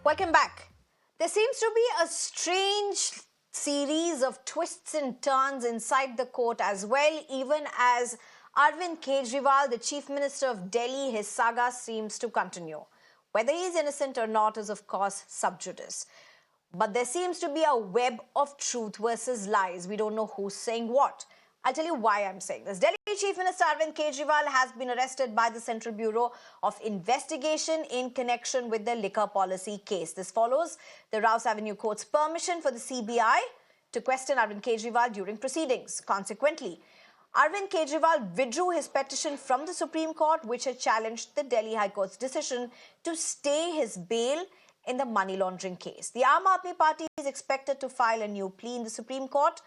Welcome back. There seems to be a strange series of twists and turns inside the court as well, even as Arvind Kejriwal, the Chief Minister of Delhi, his saga seems to continue. Whether he is innocent or not is, of course, sub judice. But there seems to be a web of truth versus lies. We don't know who's saying what. I'll tell you why I'm saying this. Delhi Chief Minister Arvind Kejriwal has been arrested by the Central Bureau of Investigation in connection with the liquor policy case. This follows the Rouse Avenue Court's permission for the CBI to question Arvind Kejriwal during proceedings. Consequently, Arvind Kejriwal withdrew his petition from the Supreme Court, which had challenged the Delhi High Court's decision to stay his bail in the money laundering case. The Aam Aadmi Party is expected to file a new plea in the Supreme Court.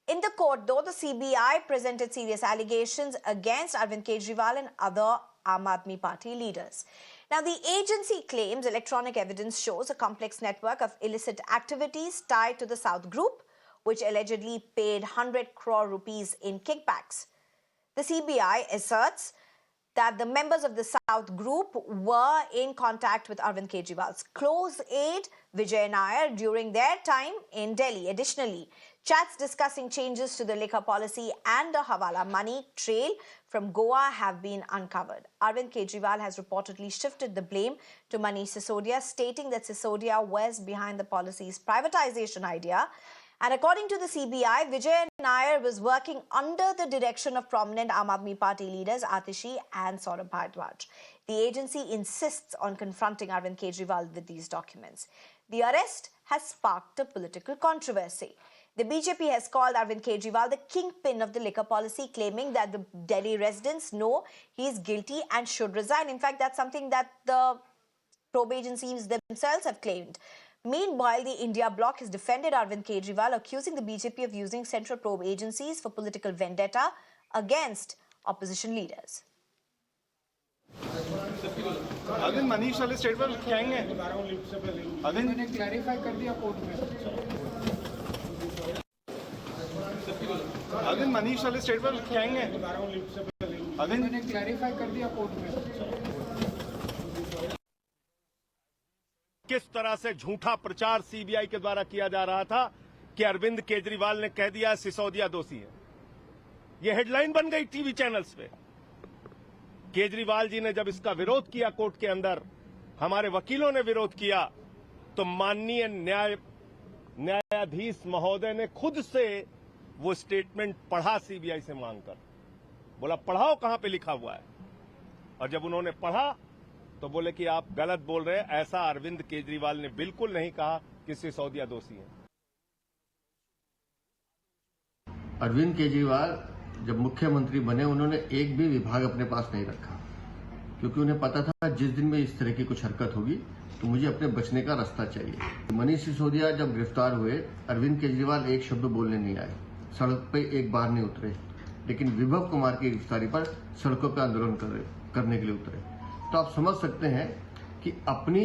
In the court, though, the CBI presented serious allegations against Arvind Kejriwal and other Aam Aadmi Party leaders. Now, the agency claims electronic evidence shows a complex network of illicit activities tied to the South Group, which allegedly paid 100 crore rupees in kickbacks. The CBI asserts that the members of the South Group were in contact with Arvind Kejriwal's close aide, Vijay Nair, during their time in Delhi. Additionally, chats discussing changes to the liquor policy and the Hawala money trail from Goa have been uncovered. Arvind Kejriwal has reportedly shifted the blame to Manish Sisodia, stating that Sisodia was behind the policy's privatization idea. And according to the CBI, Vijay Nair was working under the direction of prominent Aam Aadmi Party leaders Atishi and Saurabh Bhardwaj. The agency insists on confronting Arvind Kejriwal with these documents. The arrest has sparked a political controversy. The BJP has called Arvind Kejriwal the kingpin of the liquor policy, claiming that the Delhi residents know he is guilty and should resign. In fact, that's something that the probe agencies themselves have claimed. Meanwhile, the India bloc has defended Arvind Kejriwal, accusing the BJP of using central probe agencies for political vendetta against opposition leaders. Arvind Manish वाले statement कहेंगे अरविंद ने clarify कर दिया court में अरविंद मनीष वाले statement कहेंगे अरविंद ने clarify कर दिया कोर्ट में किस तरह से झूठा प्रचार सीबीआई के द्वारा किया जा रहा था कि अरविंद केजरीवाल ने कह दिया सिसोदिया दोषी है। यह हेडलाइन बन गई टीवी चैनल्स पे। केजरीवाल जी ने जब इसका विरोध किया कोर्ट के अंदर, हमारे वकीलों ने विरोध किया, तो माननीय न्यायाधीश महोदय ने खुद से वो स्टेटमेंट पढ़ा सीबीआई से मांगकर। बोला पढ़ाओ कहां पे लिखा हुआ है। और जब उन्होंने पढ़ा तो बोले कि आप गलत बोल रहे हैं, ऐसा अरविंद केजरीवाल ने बिल्कुल नहीं कहा कि सिसोदिया दोषी है। अरविंद केजरीवाल जब मुख्यमंत्री बने, उन्होंने एक भी विभाग अपने पास नहीं रखा, क्योंकि उन्हें पता था जिस दिन में इस तरह की कुछ हरकत होगी तो मुझे अपने बचने का रास्ता चाहिए। मनीष सिसोदिया जब गिरफ्तार हुए, अरविंद केजरीवाल एक शब्द बोलने नहीं आए, सड़क पे एक बार नहीं उतरे, लेकिन विभव कुमार की गिरफ्तारी पर सड़कों पर आंदोलन करने के लिए उतरे। तो आप समझ सकते हैं कि अपनी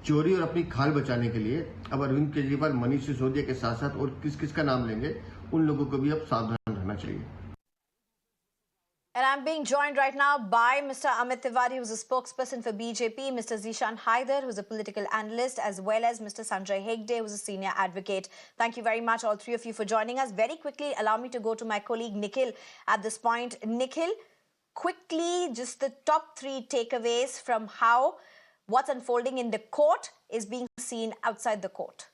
चोरी और अपनी खाल बचाने के लिए अब अरविंद केजरीवाल मनीष सिसोदिया के साथ साथ और किस किस का नाम लेंगे, उन लोगों को भी अब सावधान रहना चाहिए। And I'm being joined right now by Mr. Amit Tiwari, who's a spokesperson for BJP, Mr. Zishan Haider, who's a political analyst, as well as Mr. Sanjay Hegde, who's a senior advocate. Thank you very much, all three of you, for joining us. Very quickly, allow me to go to my colleague Nikhil at this point. Nikhil, quickly, just the top three takeaways from how what's unfolding in the court is being seen outside the court.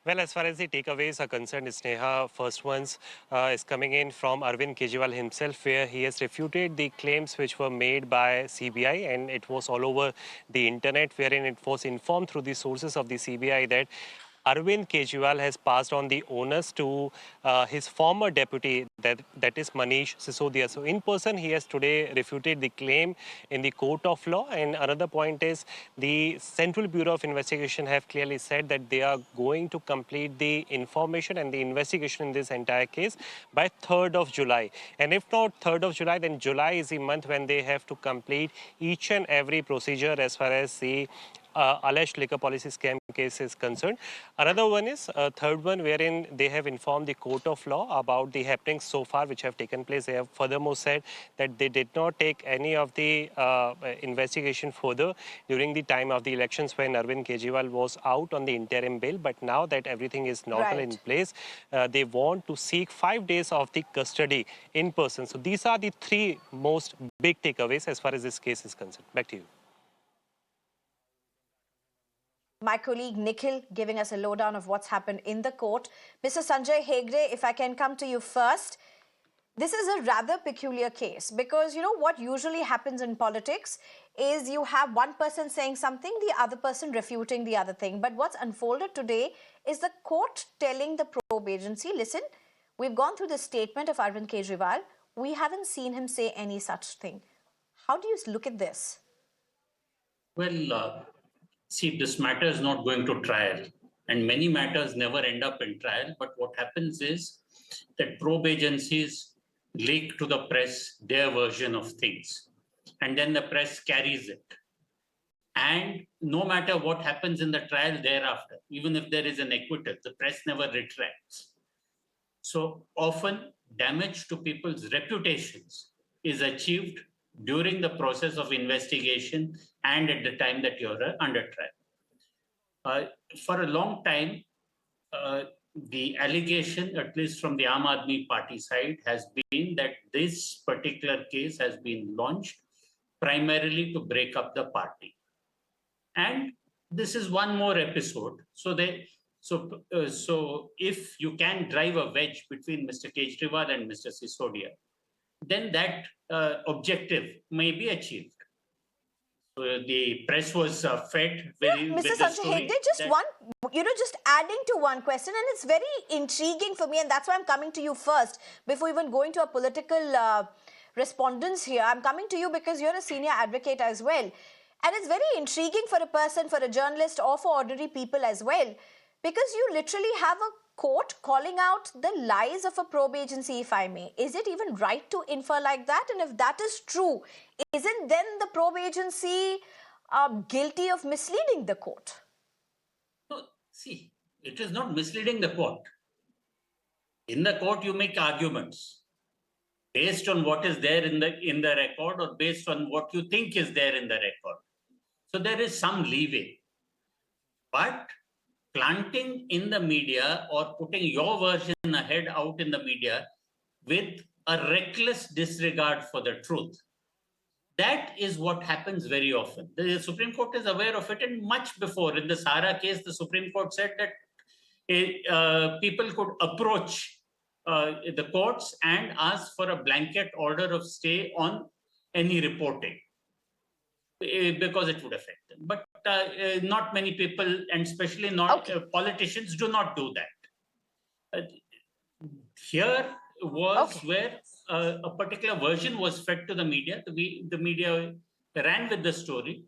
Well, as far as the takeaways are concerned, Sneha, first ones is coming in from Arvind Kejriwal himself, where he has refuted the claims which were made by CBI, and it was all over the internet, wherein it was informed through the sources of the CBI that Arvind Kejriwal has passed on the onus to his former deputy, that is Manish Sisodia. So in person, he has today refuted the claim in the court of law. And another point is the Central Bureau of Investigation have clearly said that they are going to complete the information and the investigation in this entire case by 3rd of July. And if not 3rd of July, then July is the month when they have to complete each and every procedure as far as the alleged liquor policy scam case is concerned. Another one is third one, wherein they have informed the court of law about the happenings so far which have taken place. They have furthermore said that they did not take any of the investigation further during the time of the elections when Arvind Kejriwal was out on the interim bail. But now that everything is normal in Right. place, they want to seek 5 days of the custody in person. So these are the three most big takeaways as far as this case is concerned. Back to you. My colleague Nikhil giving us a lowdown of what's happened in the court. Mr. Sanjay Hegde, if I can come to you first. This is a rather peculiar case because, you know, what usually happens in politics is you have one person saying something, the other person refuting the other thing. But what's unfolded today is the court telling the probe agency, listen, we've gone through the statement of Arvind Kejriwal. We haven't seen him say any such thing. How do you look at this? Well, see, this matter is not going to trial, and many matters never end up in trial. But what happens is that probe agencies leak to the press their version of things, and then the press carries it. And no matter what happens in the trial thereafter, even if there is an acquittal, the press never retracts. So often, damage to people's reputations is achieved during the process of investigation and at the time that you're under trial. For a long time, the allegation, at least from the Aam Aadmi Party side, has been that this particular case has been launched primarily to break up the party. And this is one more episode. So if you can drive a wedge between Mr. Kejriwal and Mr. Sisodia, then that objective may be achieved. The press was fed with Mr. the Sanjay story Hegde, just that- one, just adding to one question, and it's very intriguing for me, and that's why I'm coming to you first, before even going to a political respondents here. I'm coming to you because you're a senior advocate as well. And it's very intriguing for a person, for a journalist, or for ordinary people as well, because you literally have a court calling out the lies of a probe agency, if I may. Is it even right to infer like that? And if that is true, isn't then the probe agency guilty of misleading the court? No, see, it is not misleading the court. In the court, you make arguments based on what is there in the record or based on what you think is there in the record. So there is some leeway. But planting in the media or putting your version ahead out in the media with a reckless disregard for the truth, that is what happens very often. The Supreme Court is aware of it, and much before, in the Saga case, the Supreme Court said that people could approach the courts and ask for a blanket order of stay on any reporting because it would affect them. But not many people, and especially not politicians, do not do that. Here was where a particular version was fed to the media. The media ran with the story,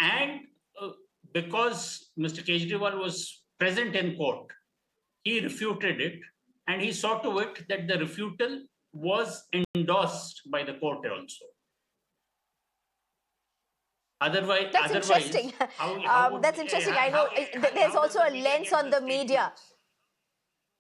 and because Mr. Kejriwal was present in court, he refuted it, and he saw to it that the refutal was endorsed by the court also. Otherwise, that's interesting. That's interesting. I know there's also a lens on the media.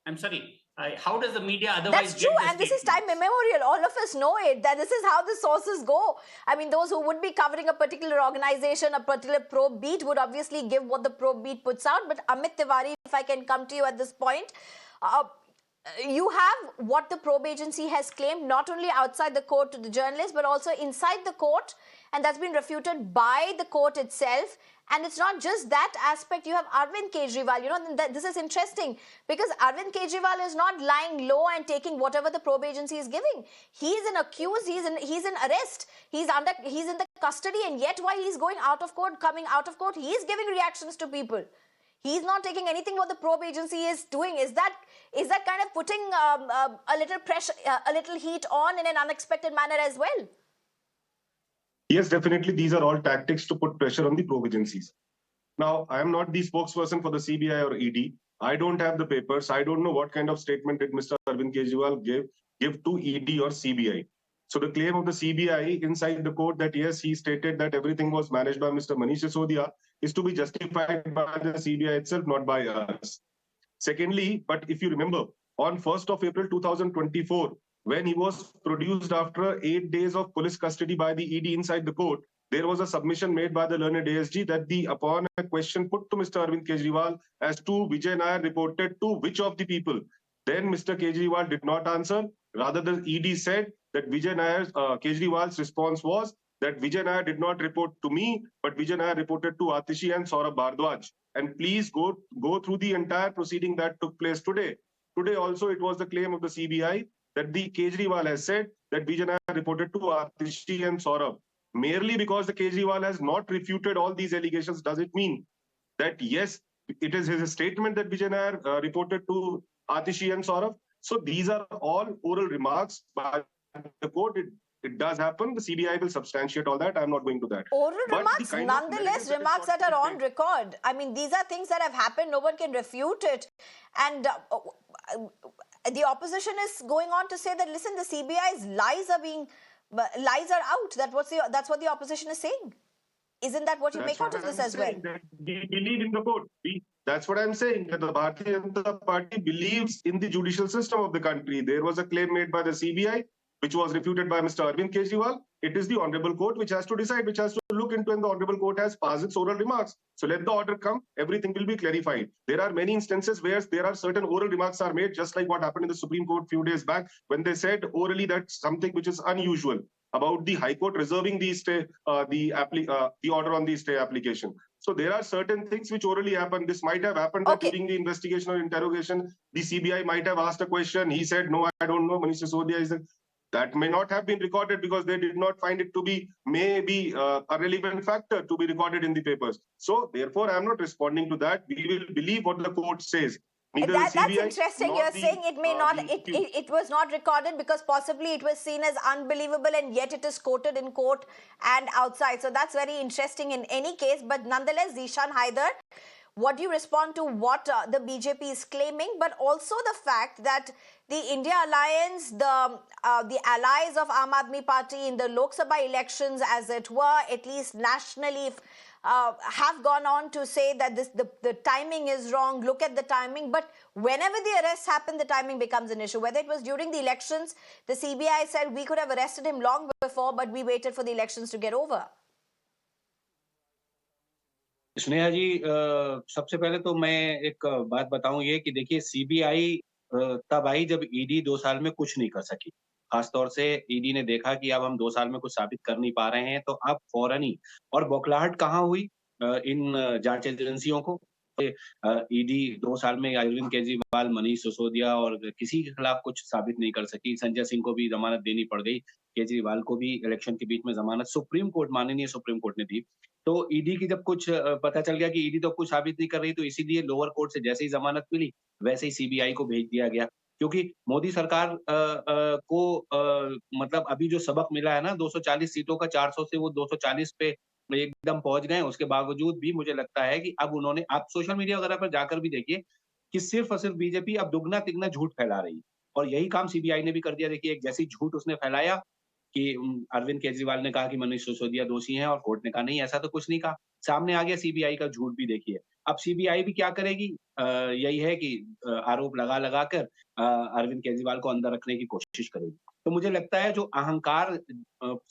I'm sorry. How does the media otherwise? That's true, and this is time immemorial. All of us know it, that this is how the sources go. I mean, those who would be covering a particular organization, a particular probe beat, would obviously give what the probe beat puts out. But Amit Tiwari, if I can come to you at this point, you have what the probe agency has claimed, not only outside the court to the journalists, but also inside the court, and that's been refuted by the court itself. And it's not just that aspect. You have Arvind Kejriwal. You know, this is interesting because Arvind Kejriwal is not lying low and taking whatever the probe agency is giving. He's an accused. He's in arrest. He's in the custody, and yet while he's going out of court, coming out of court, he's giving reactions to people. He's not taking anything what the probe agency is doing. Is that kind of putting a little pressure, a little heat on in an unexpected manner as well? Yes, definitely. These are all tactics to put pressure on the probe agencies. Now, I am not the spokesperson for the CBI or ED. I don't have the papers. I don't know what kind of statement did Mr. Arvind Kejriwal give to ED or CBI. So the claim of the CBI inside the court that yes, he stated that everything was managed by Mr. Manish Sisodia is to be justified by the CBI itself, not by us. Secondly, but if you remember, on 1st of April 2024, when he was produced after 8 days of police custody by the ED inside the court, there was a submission made by the learned ASG that upon a question put to Mr. Arvind Kejriwal as to Vijay Nair reported to which of the people, then Mr. Kejriwal did not answer. Rather, the ED said that Kejriwal's response was that Vijay Nair did not report to me, but Vijay Nair reported to Atishi and Saurabh Bhardwaj. And please go through the entire proceeding that took place today. Today also, it was the claim of the CBI that the Kejriwal has said that Vijay Nair reported to Atishi and Saurabh. Merely because the Kejriwal has not refuted all these allegations, does it mean that yes, it is his statement that Vijay Nair reported to Atishi and Saurabh? So these are all oral remarks by the court. It does happen. The CBI will substantiate all that. I'm not going to that. Oral But remarks, nonetheless, remarks that are on record. I mean, these are things that have happened. No one can refute it. And the opposition is going on to say that, listen, the CBI's lies are out. That's what the opposition is saying. Isn't that what you make out of this as well? We believe in the court. That's what I'm saying, that the Bharatiya Janata Party believes in the judicial system of the country. There was a claim made by the CBI, which was refuted by Mr. Arvind Kejriwal. It is the Honorable Court which has to decide, which has to look into, and the Honorable Court has passed its oral remarks. So let the order come, everything will be clarified. There are many instances where there are certain oral remarks are made, just like what happened in the Supreme Court a few days back, when they said orally that something which is unusual about the High Court reserving the stay, the order on the stay application. So there are certain things which orally happen. This might have happened during the investigation or interrogation. The CBI might have asked a question. He said, no, I don't know. Manish Sisodia is that may not have been recorded because they did not find it to be maybe a relevant factor to be recorded in the papers. So therefore, I am not responding to that. We will believe what the court says. That's interesting. You're saying it may not, it was not recorded because possibly it was seen as unbelievable, and yet it is quoted in court and outside. So that's very interesting in any case. But nonetheless, Zishan Haider, what do you respond to what the BJP is claiming, but also the fact that the India Alliance, the allies of Aam Aadmi Party in the Lok Sabha elections, as it were, at least nationally, have gone on to say that the timing is wrong, look at the timing. But whenever the arrests happen, the timing becomes an issue. Whether it was during the elections, the CBI said we could have arrested him long before, but we waited for the elections to get over. Sneha जी, सबसे पहले तो मैं एक बात बताऊं ये कि देखिए, सीबीआई तब आई जब ईडी 2 साल में कुछ नहीं कर सकी। खासतौर से ईडी ने देखा कि अब हम 2 साल में कुछ साबित कर नहीं पा रहे हैं, तो अब फौरन ही, और बौखलाहट कहाँ हुई इन जांच एजेंसियों को। ईडी 2 साल में अरविंद केजरीवाल, मनीष सिसोदिया और किसी के खिलाफ कुछ साबित नहीं कर सकी। संजय सिंह को भी जमानत देनी पड़ गई, केजरीवाल को भी इलेक्शन के बीच में जमानत सुप्रीम कोर्ट, माननीय सुप्रीम कोर्ट ने दी। तो ईडी की जब कुछ पता चल गया कि ईडी तो कुछ साबित नहीं कर रही, तो इसीलिए लोअर कोर्ट से जैसे ही जमानत मिली, वैसे ही सीबीआई को भेज दिया गया। क्योंकि मोदी सरकार को मतलब अभी जो सबक मिला है ना, 240 सीटों का 400 से वो 240 पे एकदम पहुंच गए। उसके बावजूद भी मुझे लगता है कि अब उन्होंने, आप सोशल मीडिया वगैरह पर जाकर भी देखिए कि सिर्फ और सिर्फ बीजेपी अब दुगना तिगना झूठ फैला रही है, और यही काम सीबीआई ने भी कर दिया। देखिए, एक जैसी झूठ उसने फैलाया कि अरविंद केजरीवाल ने कहा कि मनीष सिसोदिया दोषी हैं, और कोर्ट ने कहा नहीं, ऐसा तो कुछ नहीं कहा। सामने आ गया सीबीआई का झूठ भी। देखिए, अब सीबीआई भी क्या करेगी, यही है कि आरोप लगा कर अरविंद केजरीवाल को अंदर रखने की कोशिश करेगी। तो मुझे लगता है जो अहंकार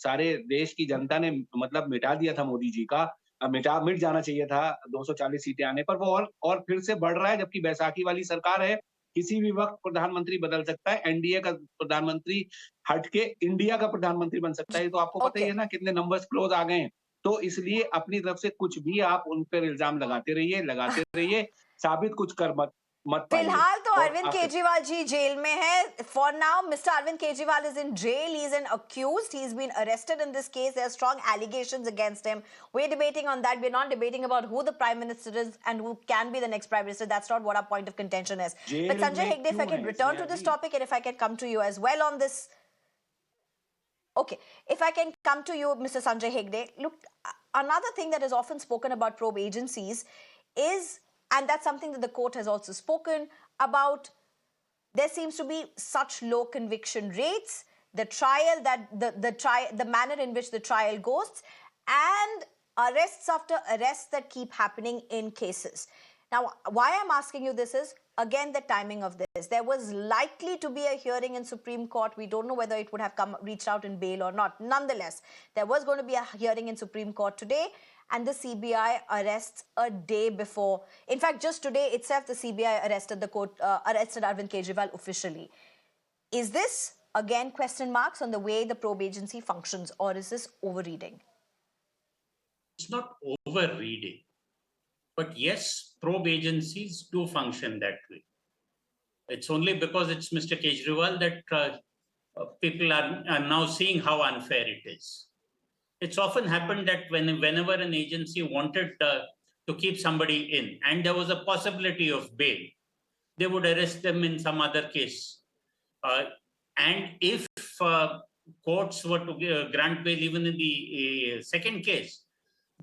सारे देश की जनता ने मतलब मिटा दिया था मोदी जी का, मिट जाना चाहिए था 240 सीटें आने पर, वो और फिर से बढ़ रहा है। जबकि बैसाखी वाली सरकार है, किसी भी वक्त प्रधानमंत्री बदल सकता है। एनडीए का प्रधानमंत्री हट के इंडिया का प्रधानमंत्री बन सकता है। तो आपको पता ही है ना कितने नंबर्स क्लोज आ गए हैं। तो इसलिए अपनी तरफ से कुछ भी आप उन पर इल्जाम लगाते रहिए, साबित कुछ कर मत पाइए। फिलहाल तो अरविंद केजरीवाल जी जेल में है। For now mister Arvind Kejriwal is in jail. He is an accused. He's been arrested in this case. There are strong allegations against him. We're debating on that. We're not debating about who the prime minister is and who can be the next prime minister. That's not what our point of contention is. But Sanjay Hegde, if I can return to this topic, and if I can come to you as well on this. Okay, if I can come to you, Mr. Sanjay Hegde, look, another thing that is often spoken about probe agencies is, and that's something that the court has also spoken about, there seems to be such low conviction rates the trial, the manner in which the trial goes, and arrests after arrests that keep happening in cases. Now, why I'm asking you this is, again, the timing of this. There was likely to be a hearing in Supreme Court. We don't know whether it would have reached out in bail or not. Nonetheless, there was going to be a hearing in Supreme Court today, and the CBI arrests a day before. In fact, just today itself, the CBI arrested Arvind Kejriwal officially. Is this, again, question marks on the way the probe agency functions, or is this overreading? It's not overreading. But yes, probe agencies do function that way. It's only because it's Mr. Kejriwal that people are now seeing how unfair it is. It's often happened that whenever an agency wanted to keep somebody in and there was a possibility of bail, they would arrest them in some other case. And if courts were to grant bail even in the second case,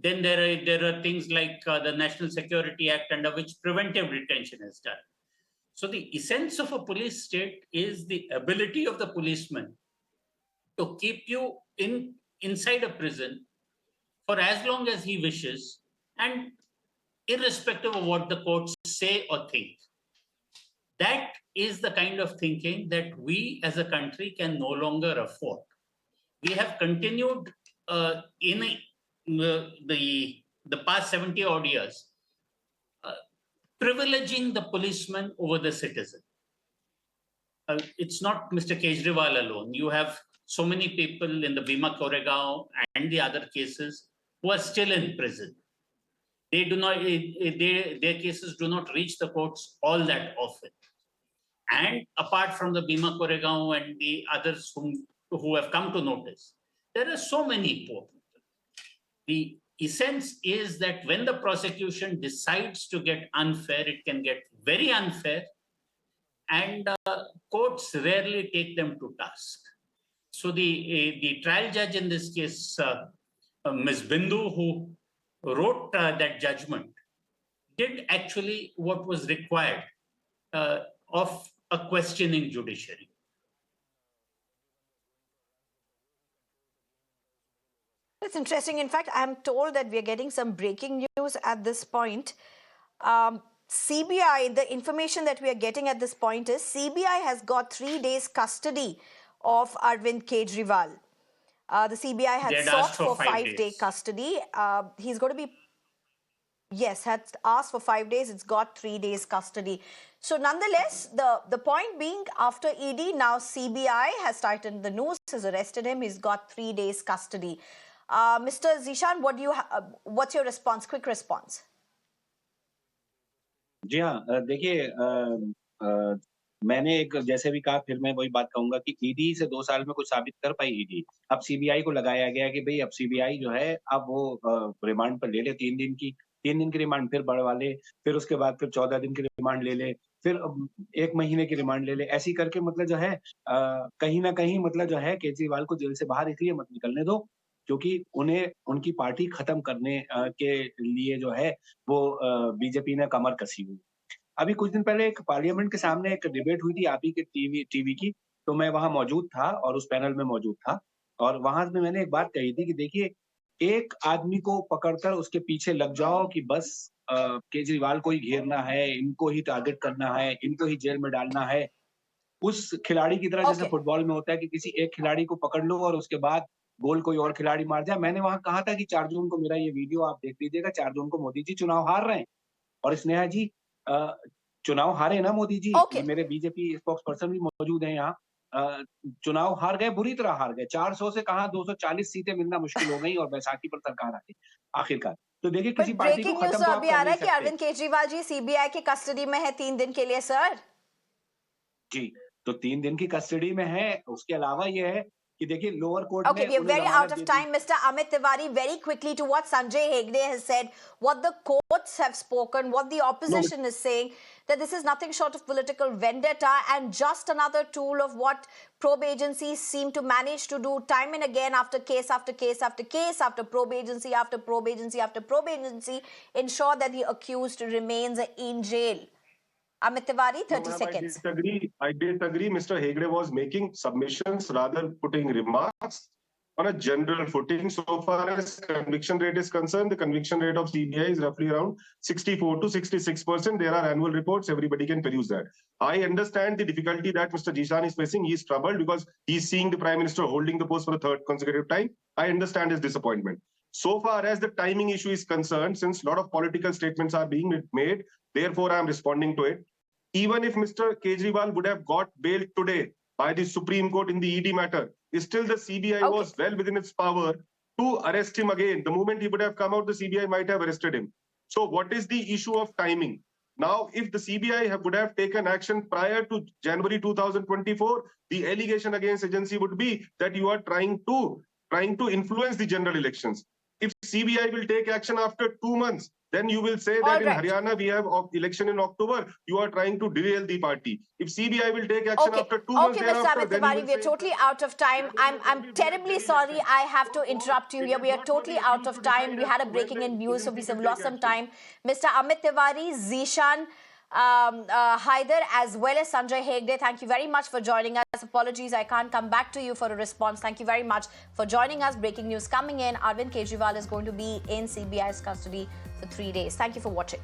then there are things like the National Security Act, under which preventive detention is done. So the essence of a police state is the ability of the policeman to keep you inside a prison for as long as he wishes, and irrespective of what the courts say or think. That is the kind of thinking that we as a country can no longer afford. We have continued in the past 70 odd years, privileging the policeman over the citizen. It's not Mr. Kejriwal alone. You have so many people in the Bhima Koregaon and the other cases who are still in prison. They do not, their cases do not reach the courts all that often. And apart from the Bhima Koregaon and the others who have come to notice, there are so many poor people. The essence is that when the prosecution decides to get unfair, it can get very unfair, and courts rarely take them to task. So the trial judge in this case, Ms. Bindu, who wrote that judgment, did actually what was required of a questioning judiciary. It's interesting. In fact, I'm told that we're getting some breaking news at this point. CBI, the information that we are getting at this point is CBI has got 3 days custody of Arvind Kejriwal. The CBI had sought for 5-day custody. He's going to be, yes, had asked for 5 days. It's got 3 days custody. So nonetheless, the point being, after ED, now CBI has tightened the noose, has arrested him. He's got 3 days custody. Mr. Zishan, what's your response? Quick response. जी हाँ, देखिए, मैंने एक जैसे भी कहा, फिर मैं वही बात कहूंगा कि ईडी से 2 साल में कुछ साबित कर पाई ईडी। अब सीबीआई को लगाया गया कि भाई अब सीबीआई जो है अब वो रिमांड पर ले ले 3 दिन की रिमांड फिर बढ़वा ले, फिर उसके बाद फिर 14 दिन की रिमांड ले ले, फिर 1 महीने की रिमांड ले ले। ऐसी करके मतलब जो है कहीं ना कहीं मतलब जो है केजरीवाल को जेल से बाहर इसलिए मत निकलने दो क्योंकि उन्हें उनकी पार्टी खत्म करने के लिए जो है वो बीजेपी ने कमर कसी हुई। अभी कुछ दिन पहले एक पार्लियामेंट के सामने एक डिबेट हुई थी आप ही के टीवी की, तो मैं वहां मौजूद था और उस पैनल में मौजूद था, और वहां में मैंने एक बात कही थी कि देखिए, एक आदमी को पकड़कर उसके पीछे लग जाओ कि बस केजरीवाल को ही घेरना है, इनको ही टारगेट करना है, इनको ही जेल में डालना है। उस खिलाड़ी की तरह जैसे फुटबॉल में होता है कि किसी एक खिलाड़ी को पकड़ लो और उसके बाद गोल कोई और खिलाड़ी मार जाए। मैंने वहां कहा था कि 4 जून को मेरा ये वीडियो आप देख लीजिएगा, 4 जून को मोदी जी चुनाव हार रहे हैं, और स्नेहा जी चुनाव हारे ना मोदी जी, मेरे बीजेपी स्पोक्स पर्सन भी मौजूद हैं यहाँ, चुनाव हार गए, बुरी तरह हार गए। 400 से कहां 240 सीटें मिलना मुश्किल हो गई और बैसाखी पर सरकार आ गई आखिरकार। तो देखिए किसी पार्टी को खत्म तो अभी आ रहा है कि अरविंद केजरीवाल जी सीबीआई की कस्टडी में है 3 दिन के लिए। सर जी, तो 3 दिन की कस्टडी में है। उसके अलावा ये है कि देखिए लोअर कोर्ट में, okay, we are very out of time. Mr. Amit Tiwari, very quickly to what Sanjay Hegde has said, what the courts have spoken, what the opposition is saying, that this is nothing short of political vendetta and just another tool of what probe agencies seem to manage to do time and again, after case after case after case, after probe agency after probe agency after probe agency, ensure that the accused remains in jail. Amit Tiwari, No, 30 ma'am, seconds. I disagree. Mr. Hegde was making submissions, rather putting remarks on a general footing. So far as conviction rate is concerned, the conviction rate of CBI is roughly around 64 to 66%. There are annual reports. Everybody can peruse that. I understand the difficulty that Mr. Jishan is facing. He is troubled because he is seeing the Prime Minister holding the post for the third consecutive time. I understand his disappointment. So far as the timing issue is concerned, since a lot of political statements are being made, therefore I am responding to it. Even if Mr. Kejriwal would have got bailed today by the Supreme Court in the ED matter, still the CBI was well within its power to arrest him again. The moment he would have come out, the CBI might have arrested him. So what is the issue of timing? Now, if the CBI would have taken action prior to January 2024, the allegation against agency would be that you are trying to influence the general elections. If CBI will take action after 2 months, then you will say that in Haryana we have election in October, you are trying to derail the party. If CBI will take action after 2 months Mr. thereafter, Amit Tiwari, we are totally out of time. I'm terribly sorry. I have to interrupt you here. We are totally out of time. We had a breaking in news, so we have lost some time. Mr. Amit Tiwari, Zishan, Haider, as well as Sanjay Hegde, thank you very much for joining us. Apologies, I can't come back to you for a response. Thank you very much for joining us. Breaking news coming in. Arvind Kejriwal is going to be in CBI's custody for 3 days. Thank you for watching.